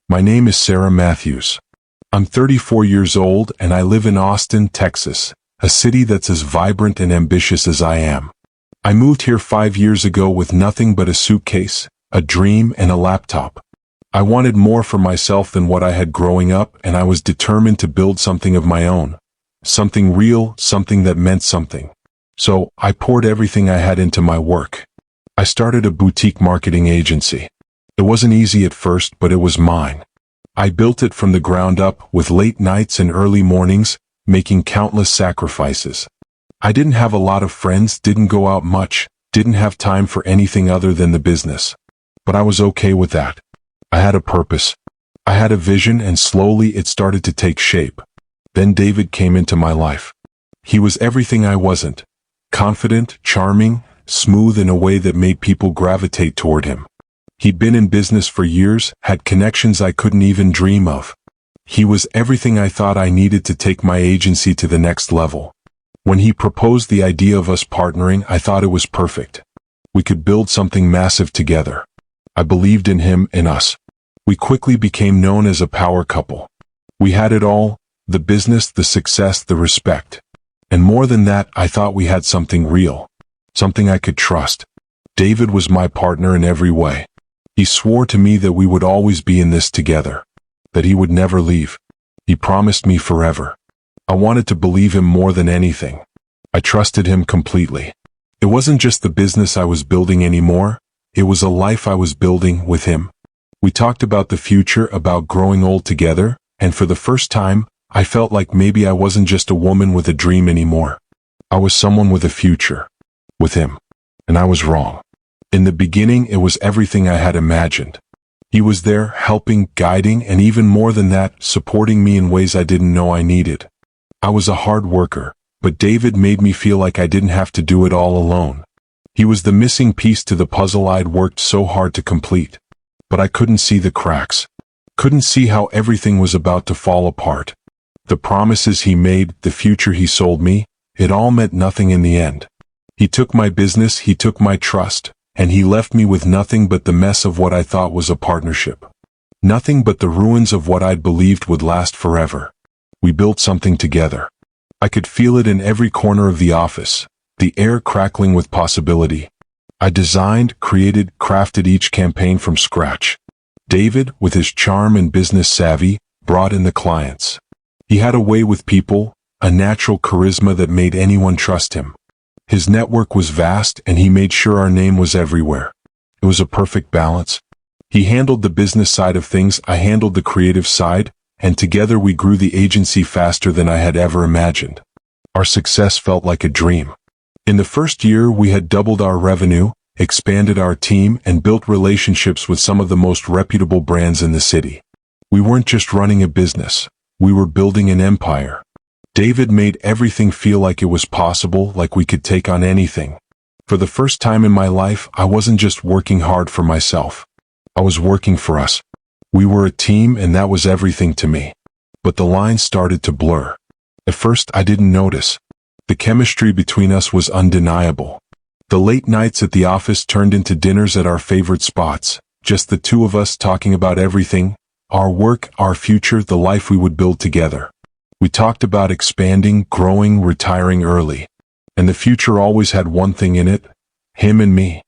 My name is Sarah Matthews. I'm 34 years old and I live in Austin, Texas, a city that's as vibrant and ambitious as I am. I moved here 5 years ago with nothing but a suitcase, a dream, and a laptop. I wanted more for myself than what I had growing up, and I was determined to build something of my own. Something real, something that meant something. So, I poured everything I had into my work. I started a boutique marketing agency. It wasn't easy at first, but it was mine. I built it from the ground up, with late nights and early mornings, making countless sacrifices. I didn't have a lot of friends, didn't go out much, didn't have time for anything other than the business. But I was okay with that. I had a purpose. I had a vision, and slowly it started to take shape. Then David came into my life. He was everything I wasn't. Confident, charming, smooth in a way that made people gravitate toward him. He'd been in business for years, had connections I couldn't even dream of. He was everything I thought I needed to take my agency to the next level. When he proposed the idea of us partnering, I thought it was perfect. We could build something massive together. I believed in him and us. We quickly became known as a power couple. We had it all, the business, the success, the respect. And more than that, I thought we had something real. Something I could trust. David was my partner in every way. He swore to me that we would always be in this together. That he would never leave. He promised me forever. I wanted to believe him more than anything. I trusted him completely. It wasn't just the business I was building anymore, it was a life I was building with him. We talked about the future, about growing old together, and for the first time, I felt like maybe I wasn't just a woman with a dream anymore. I was someone with a future. With him. And I was wrong. In the beginning, it was everything I had imagined. He was there, helping, guiding, and even more than that, supporting me in ways I didn't know I needed. I was a hard worker, but David made me feel like I didn't have to do it all alone. He was the missing piece to the puzzle I'd worked so hard to complete. But I couldn't see the cracks. Couldn't see how everything was about to fall apart. The promises he made, the future he sold me, it all meant nothing in the end. He took my business, he took my trust, and he left me with nothing but the mess of what I thought was a partnership. Nothing but the ruins of what I'd believed would last forever. We built something together. I could feel it in every corner of the office, the air crackling with possibility. I designed, created, crafted each campaign from scratch. David, with his charm and business savvy, brought in the clients. He had a way with people, a natural charisma that made anyone trust him. His network was vast, and he made sure our name was everywhere. It was a perfect balance. He handled the business side of things, I handled the creative side, and together we grew the agency faster than I had ever imagined. Our success felt like a dream. In the first year, we had doubled our revenue, expanded our team, and built relationships with some of the most reputable brands in the city. We weren't just running a business. We were building an empire. David made everything feel like it was possible, like we could take on anything. For the first time in my life, I wasn't just working hard for myself. I was working for us. We were a team, and that was everything to me. But the lines started to blur. At first, I didn't notice. The chemistry between us was undeniable. The late nights at the office turned into dinners at our favorite spots, just the two of us talking about everything, our work, our future, the life we would build together. We talked about expanding, growing, retiring early. And the future always had one thing in it, him and me.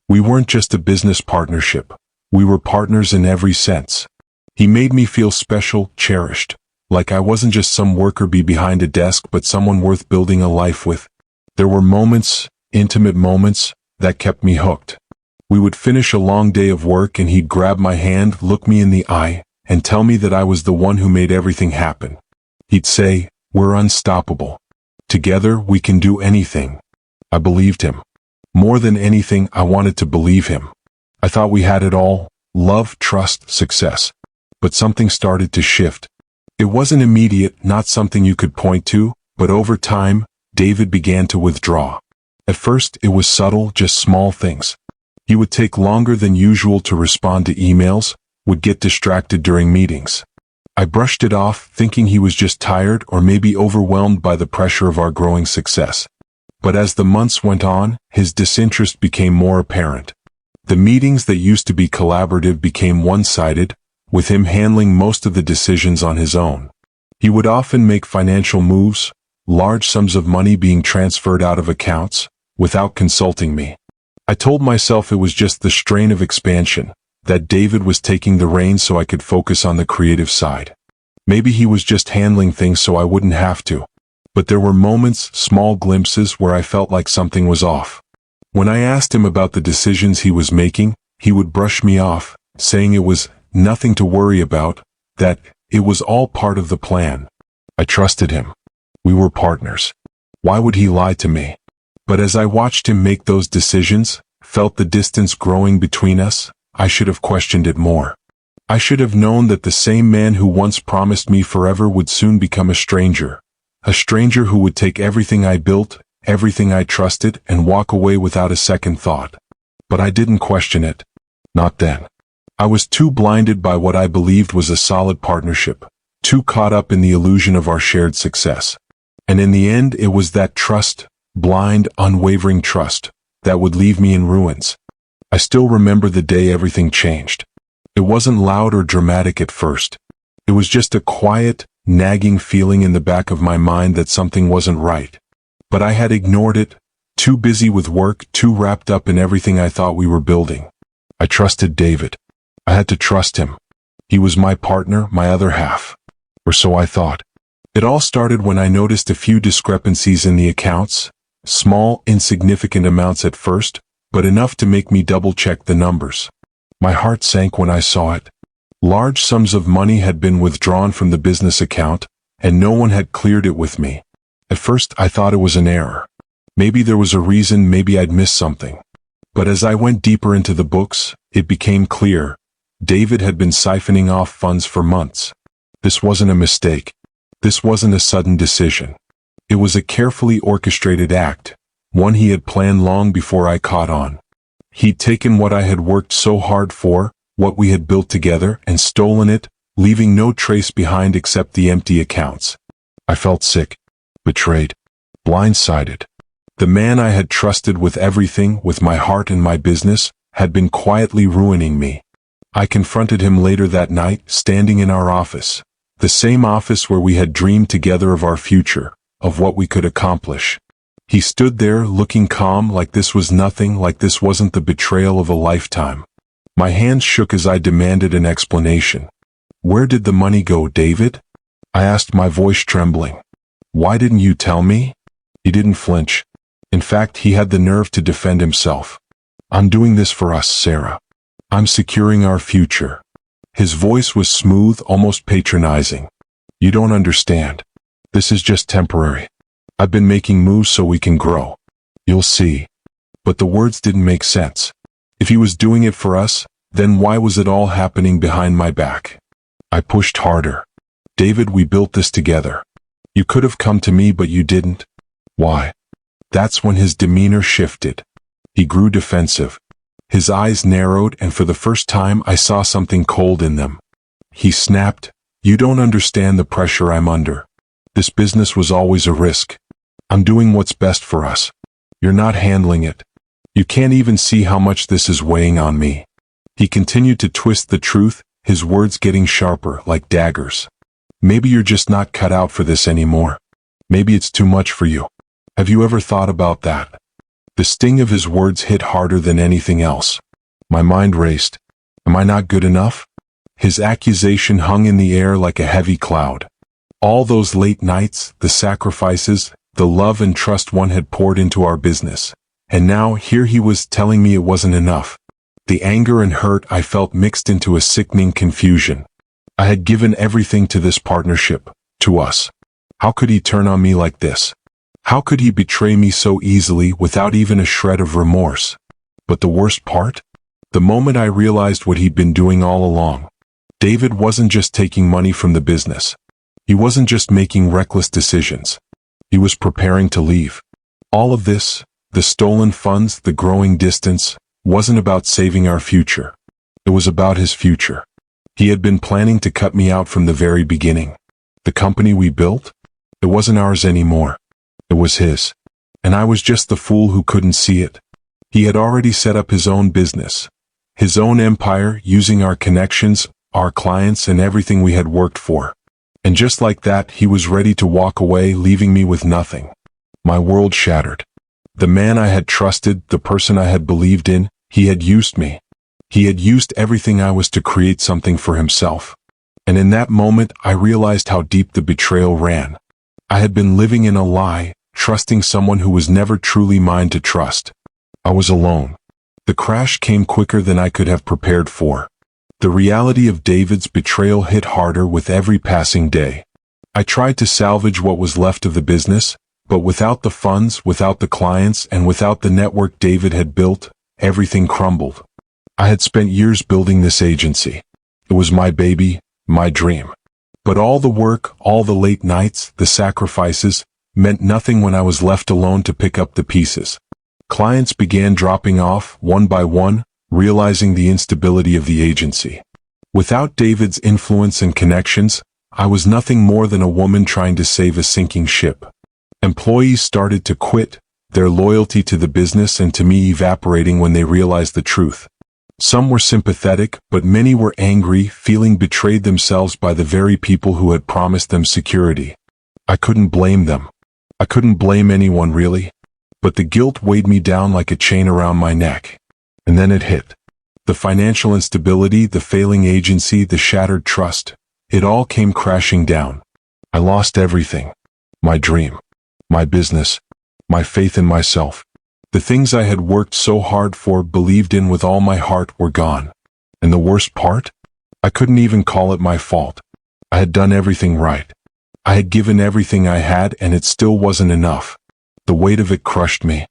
We weren't just a business partnership. We were partners in every sense. He made me feel special, cherished, like I wasn't just some worker bee behind a desk but someone worth building a life with. There were moments, intimate moments, that kept me hooked. We would finish a long day of work and he'd grab my hand, look me in the eye, and tell me that I was the one who made everything happen. He'd say, "We're unstoppable. Together we can do anything." I believed him. More than anything, I wanted to believe him. I thought we had it all, love, trust, success. But something started to shift. It wasn't immediate, not something you could point to, but over time, David began to withdraw. At first, it was subtle, just small things. He would take longer than usual to respond to emails, would get distracted during meetings. I brushed it off, thinking he was just tired or maybe overwhelmed by the pressure of our growing success. But as the months went on, his disinterest became more apparent. The meetings that used to be collaborative became one-sided, with him handling most of the decisions on his own. He would often make financial moves, large sums of money being transferred out of accounts, without consulting me. I told myself it was just the strain of expansion, that David was taking the reins so I could focus on the creative side. Maybe he was just handling things so I wouldn't have to. But there were moments, small glimpses, where I felt like something was off. When I asked him about the decisions he was making, he would brush me off, saying it was nothing to worry about, that it was all part of the plan. I trusted him. We were partners. Why would he lie to me? But as I watched him make those decisions, felt the distance growing between us, I should have questioned it more. I should have known that the same man who once promised me forever would soon become a stranger who would take everything I built, everything I trusted, and walk away without a second thought. But I didn't question it. Not then. I was too blinded by what I believed was a solid partnership, too caught up in the illusion of our shared success. And in the end, it was that trust, blind, unwavering trust, that would leave me in ruins. I still remember the day everything changed. It wasn't loud or dramatic at first. It was just a quiet, nagging feeling in the back of my mind that something wasn't right. But I had ignored it, too busy with work, too wrapped up in everything I thought we were building. I trusted David. I had to trust him. He was my partner, my other half. Or so I thought. It all started when I noticed a few discrepancies in the accounts, small, insignificant amounts at first, but enough to make me double-check the numbers. My heart sank when I saw it. Large sums of money had been withdrawn from the business account, and no one had cleared it with me. At first, I thought it was an error. Maybe there was a reason, maybe I'd missed something. But as I went deeper into the books, it became clear. David had been siphoning off funds for months. This wasn't a mistake. This wasn't a sudden decision. It was a carefully orchestrated act, one he had planned long before I caught on. He'd taken what I had worked so hard for, what we had built together, and stolen it, leaving no trace behind except the empty accounts. I felt sick, betrayed, blindsided. The man I had trusted with everything, with my heart and my business, had been quietly ruining me. I confronted him later that night, standing in our office. The same office where we had dreamed together of our future, of what we could accomplish. He stood there, looking calm, like this was nothing, like this wasn't the betrayal of a lifetime. My hands shook as I demanded an explanation. Where did the money go, David? I asked, my voice trembling. Why didn't you tell me? He didn't flinch. In fact, he had the nerve to defend himself. I'm doing this for us, Sarah. I'm securing our future. His voice was smooth, almost patronizing. You don't understand. This is just temporary. I've been making moves so we can grow. You'll see. But the words didn't make sense. If he was doing it for us, then why was it all happening behind my back? I pushed harder. David, we built this together. You could have come to me, but you didn't. Why? That's when his demeanor shifted. He grew defensive. His eyes narrowed, and for the first time I saw something cold in them. He snapped, You don't understand the pressure I'm under. This business was always a risk. I'm doing what's best for us. You're not handling it. You can't even see how much this is weighing on me. He continued to twist the truth, his words getting sharper, like daggers. Maybe you're just not cut out for this anymore. Maybe it's too much for you. Have you ever thought about that? The sting of his words hit harder than anything else. My mind raced. Am I not good enough? His accusation hung in the air like a heavy cloud. All those late nights, the sacrifices, the love and trust one had poured into our business. And now, here he was telling me it wasn't enough. The anger and hurt I felt mixed into a sickening confusion. I had given everything to this partnership, to us. How could he turn on me like this? How could he betray me so easily without even a shred of remorse? But the worst part? The moment I realized what he'd been doing all along. David wasn't just taking money from the business. He wasn't just making reckless decisions. He was preparing to leave. All of this, the stolen funds, the growing distance, wasn't about saving our future. It was about his future. He had been planning to cut me out from the very beginning. The company we built? It wasn't ours anymore. It was his. And I was just the fool who couldn't see it. He had already set up his own business, his own empire, using our connections, our clients, and everything we had worked for. And just like that, he was ready to walk away, leaving me with nothing. My world shattered. The man I had trusted, the person I had believed in, he had used me. He had used everything I was to create something for himself. And in that moment, I realized how deep the betrayal ran. I had been living in a lie, trusting someone who was never truly mine to trust. I was alone. The crash came quicker than I could have prepared for. The reality of David's betrayal hit harder with every passing day. I tried to salvage what was left of the business, but without the funds, without the clients, and without the network David had built, everything crumbled. I had spent years building this agency. It was my baby, my dream. But all the work, all the late nights, the sacrifices, meant nothing when I was left alone to pick up the pieces. Clients began dropping off, one by one, realizing the instability of the agency. Without David's influence and connections, I was nothing more than a woman trying to save a sinking ship. Employees started to quit, their loyalty to the business and to me evaporating when they realized the truth. Some were sympathetic, but many were angry, feeling betrayed themselves by the very people who had promised them security. I couldn't blame them. I couldn't blame anyone really. But the guilt weighed me down like a chain around my neck. And then it hit. The financial instability, the failing agency, the shattered trust. It all came crashing down. I lost everything. My dream. My business. My faith in myself. The things I had worked so hard for, believed in with all my heart, were gone. And the worst part? I couldn't even call it my fault. I had done everything right. I had given everything I had, and it still wasn't enough. The weight of it crushed me.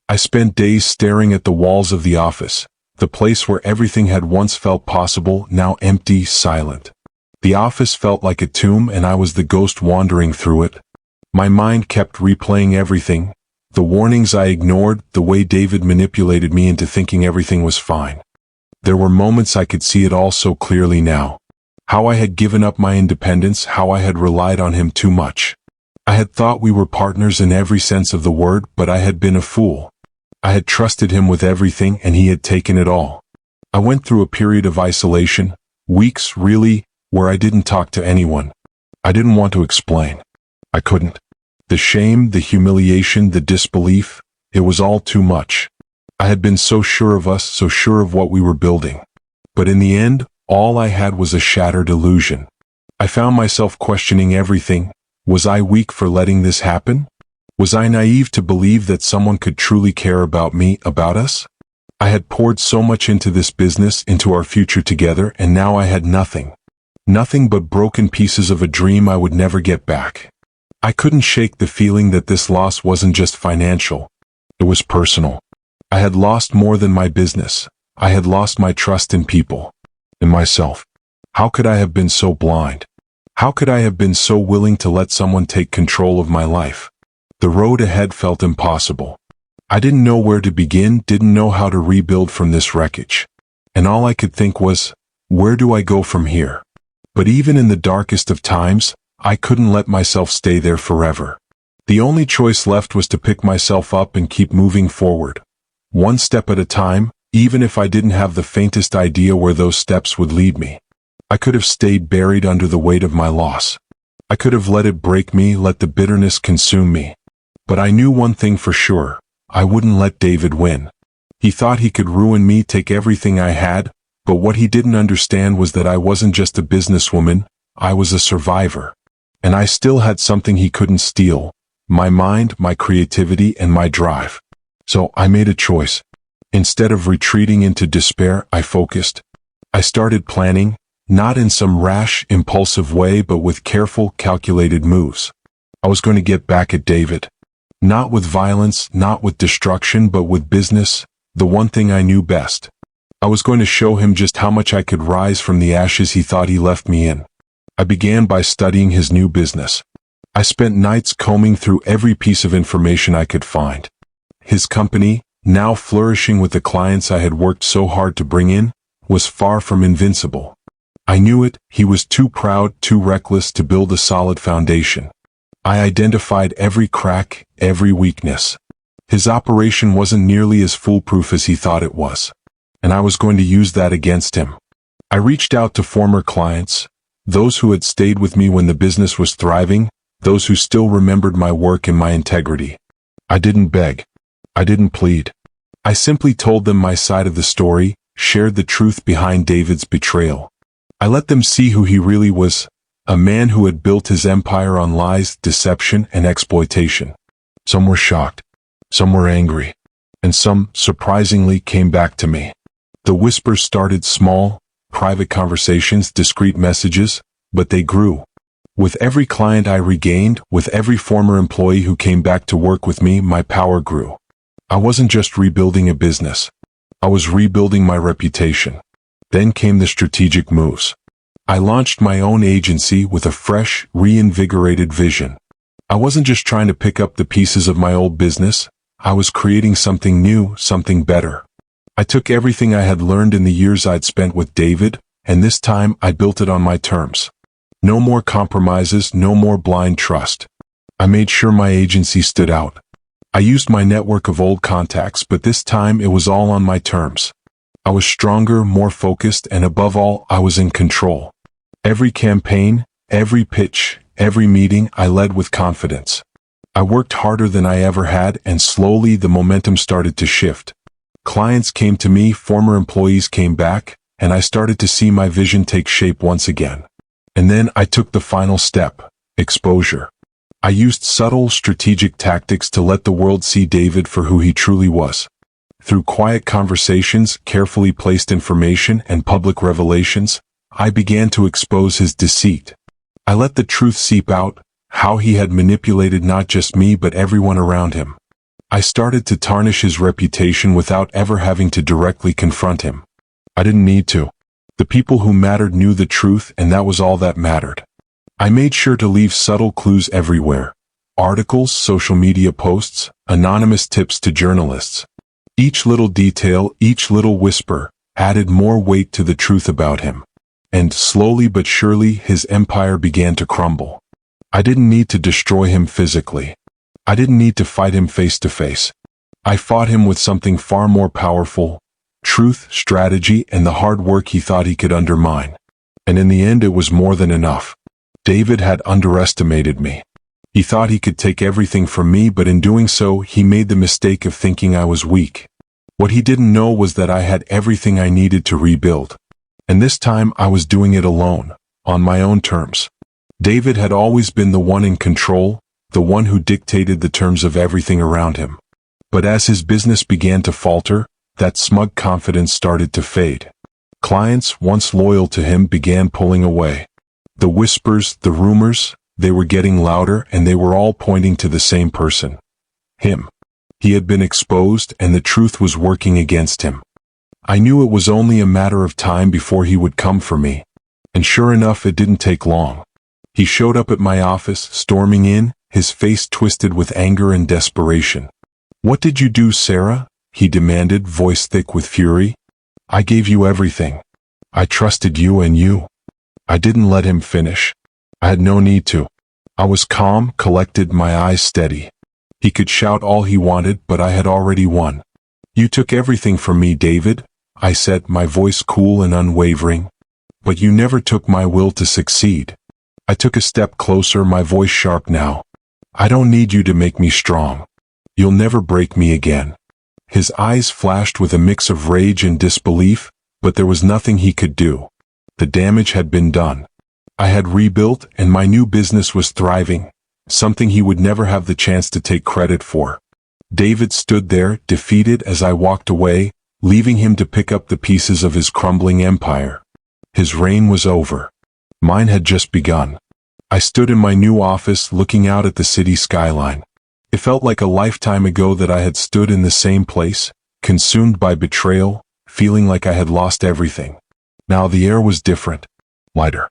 I spent days staring at the walls of the office, the place where everything had once felt possible, now empty, silent. The office felt like a tomb, and I was the ghost wandering through it. My mind kept replaying everything. The warnings I ignored, the way David manipulated me into thinking everything was fine. There were moments I could see it all so clearly now. How I had given up my independence, how I had relied on him too much. I had thought we were partners in every sense of the word, but I had been a fool. I had trusted him with everything, and he had taken it all. I went through a period of isolation, weeks really, where I didn't talk to anyone. I didn't want to explain. I couldn't. The shame, the humiliation, the disbelief, it was all too much. I had been so sure of us, so sure of what we were building. But in the end, all I had was a shattered illusion. I found myself questioning everything. Was I weak for letting this happen? Was I naive to believe that someone could truly care about me, about us? I had poured so much into this business, into our future together, and now I had nothing. Nothing but broken pieces of a dream I would never get back. I couldn't shake the feeling that this loss wasn't just financial. It was personal. I had lost more than my business. I had lost my trust in people. In myself. How could I have been so blind? How could I have been so willing to let someone take control of my life? The road ahead felt impossible. I didn't know where to begin, didn't know how to rebuild from this wreckage. And all I could think was, where do I go from here? But even in the darkest of times, I couldn't let myself stay there forever. The only choice left was to pick myself up and keep moving forward. One step at a time, even if I didn't have the faintest idea where those steps would lead me. I could have stayed buried under the weight of my loss. I could have let it break me, let the bitterness consume me. But I knew one thing for sure. I wouldn't let David win. He thought he could ruin me, take everything I had, but what he didn't understand was that I wasn't just a businesswoman, I was a survivor. And I still had something he couldn't steal. My mind, my creativity, and my drive. So I made a choice. Instead of retreating into despair, I focused. I started planning. Not in some rash, impulsive way, but with careful, calculated moves. I was going to get back at David. Not with violence, not with destruction, but with business, the one thing I knew best. I was going to show him just how much I could rise from the ashes he thought he left me in. I began by studying his new business. I spent nights combing through every piece of information I could find. His company, now flourishing with the clients I had worked so hard to bring in, was far from invincible. I knew it, he was too proud, too reckless to build a solid foundation. I identified every crack, every weakness. His operation wasn't nearly as foolproof as he thought it was. And I was going to use that against him. I reached out to former clients, those who had stayed with me when the business was thriving, those who still remembered my work and my integrity. I didn't beg. I didn't plead. I simply told them my side of the story, shared the truth behind David's betrayal. I let them see who he really was, a man who had built his empire on lies, deception, and exploitation. Some were shocked, some were angry, and some, surprisingly, came back to me. The whispers started small, private conversations, discreet messages, but they grew. With every client I regained, with every former employee who came back to work with me, my power grew. I wasn't just rebuilding a business. I was rebuilding my reputation. Then came the strategic moves. I launched my own agency with a fresh, reinvigorated vision. I wasn't just trying to pick up the pieces of my old business. I was creating something new, something better. I took everything I had learned in the years I'd spent with David, and this time I built it on my terms. No more compromises, no more blind trust. I made sure my agency stood out. I used my network of old contacts, but this time it was all on my terms. I was stronger, more focused, and above all, I was in control. Every campaign, every pitch, every meeting, I led with confidence. I worked harder than I ever had, and slowly the momentum started to shift. Clients came to me, former employees came back, and I started to see my vision take shape once again. And then I took the final step, exposure. I used subtle, strategic tactics to let the world see David for who he truly was. Through quiet conversations, carefully placed information, and public revelations, I began to expose his deceit. I let the truth seep out, how he had manipulated not just me but everyone around him. I started to tarnish his reputation without ever having to directly confront him. I didn't need to. The people who mattered knew the truth, and that was all that mattered. I made sure to leave subtle clues everywhere. Articles, social media posts, anonymous tips to journalists. Each little detail, each little whisper, added more weight to the truth about him. And slowly but surely his empire began to crumble. I didn't need to destroy him physically. I didn't need to fight him face to face. I fought him with something far more powerful: truth, strategy, and the hard work he thought he could undermine. And in the end it was more than enough. David had underestimated me. He thought he could take everything from me, but in doing so, he made the mistake of thinking I was weak. What he didn't know was that I had everything I needed to rebuild. And this time I was doing it alone, on my own terms. David had always been the one in control, the one who dictated the terms of everything around him. But as his business began to falter, that smug confidence started to fade. Clients, once loyal to him, began pulling away. The whispers, the rumors, they were getting louder, and they were all pointing to the same person. Him. He had been exposed, and the truth was working against him. I knew it was only a matter of time before he would come for me. And sure enough, it didn't take long. He showed up at my office, storming in, his face twisted with anger and desperation. "What did you do, Sarah?" he demanded, voice thick with fury. "I gave you everything. I trusted you and you." I didn't let him finish. I had no need to. I was calm, collected, my eyes steady. He could shout all he wanted, but I had already won. "You took everything from me, David," I said, my voice cool and unwavering. "But you never took my will to succeed." I took a step closer, my voice sharp now. "I don't need you to make me strong. You'll never break me again." His eyes flashed with a mix of rage and disbelief, but there was nothing he could do. The damage had been done. I had rebuilt, and my new business was thriving, something he would never have the chance to take credit for. David stood there, defeated, as I walked away, leaving him to pick up the pieces of his crumbling empire. His reign was over. Mine had just begun. I stood in my new office, looking out at the city skyline. It felt like a lifetime ago that I had stood in the same place, consumed by betrayal, feeling like I had lost everything. Now the air was different, lighter.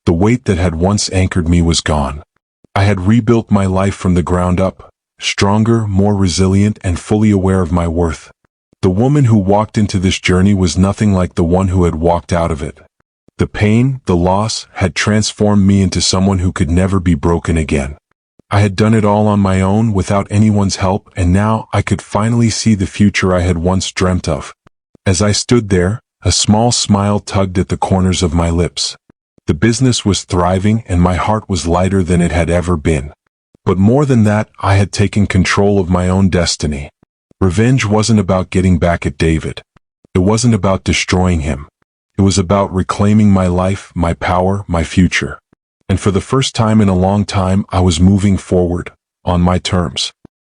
The weight that had once anchored me was gone. I had rebuilt my life from the ground up, stronger, more resilient, and fully aware of my worth. The woman who walked into this journey was nothing like the one who had walked out of it. The pain, the loss, had transformed me into someone who could never be broken again. I had done it all on my own, without anyone's help, and now I could finally see the future I had once dreamt of. As I stood there, A small smile tugged at the corners of my lips. The business was thriving and my heart was lighter than it had ever been. But more than that, I had taken control of my own destiny. Revenge wasn't about getting back at David. It wasn't about destroying him. It was about reclaiming my life, my power, my future. And for the first time in a long time, I was moving forward, on my terms.